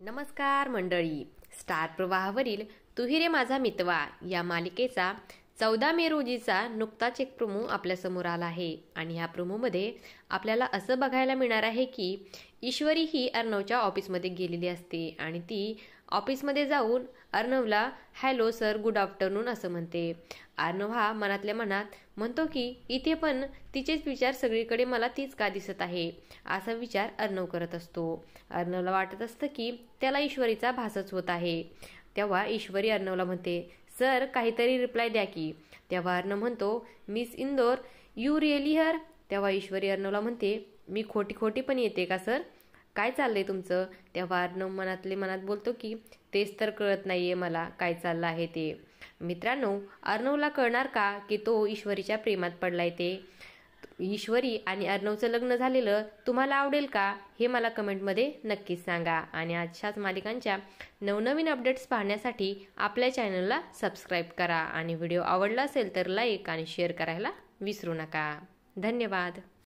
नमस्कार मंडळी, स्टार प्रवाहावरील तू ही रे माझा मितवा या मालिकेचा 14 मे रोजीचा नुकताच एक प्रोमो आपल्या समोर आला आहे आणि ह्या प्रोमोमध्ये आपल्याला असं बघायला मिळणार आहे की ईश्वरी ही अर्णवच्या ऑफिसमध्ये गेलेली असते आणि ती ऑफिसमध्ये जाऊन अर्णवला हॅलो सर, गुड आफ्टरनून असं म्हणते. अर्णव हा मनातल्या मनात म्हणतो की इथे पण तिचेच विचार सगळीकडे मला तीच का दिसत आहे असा विचार अर्णव करत असतो. अर्णवला वाटत असतं की त्याला ईश्वरीचा भासच होत आहे. तेव्हा ईश्वरी अर्णवला म्हणते, सर काहीतरी रिप्लाय द्या की. तेव्हा अर्णव म्हणतो, मिस इंदोर यू रिअली हर. तेव्हा ईश्वरी अर्णवला म्हणते, मी खोटी खोटी पण येते का सर, काय चाललंय तुमचं. तेव्हा अर्णव मनातले मनात बोलतो की तेच तर कळत नाहीये मला काय चाललं आहे ते. मित्रांनो, अर्णवला कळणार का की तो ईश्वरीच्या प्रेमात पडलाय ते. ईश्वरी आणि अर्णवचं लग्न झालेलं तुम्हाला आवडेल का हे मला कमेंटमध्ये नक्कीच सांगा. आणि अशाच मालिकांच्या नवनवीन अपडेट्स पाहण्यासाठी आपल्या चॅनलला सबस्क्राईब करा आणि व्हिडिओ आवडला असेल तर लाईक आणि शेअर करायला विसरू नका. धन्यवाद.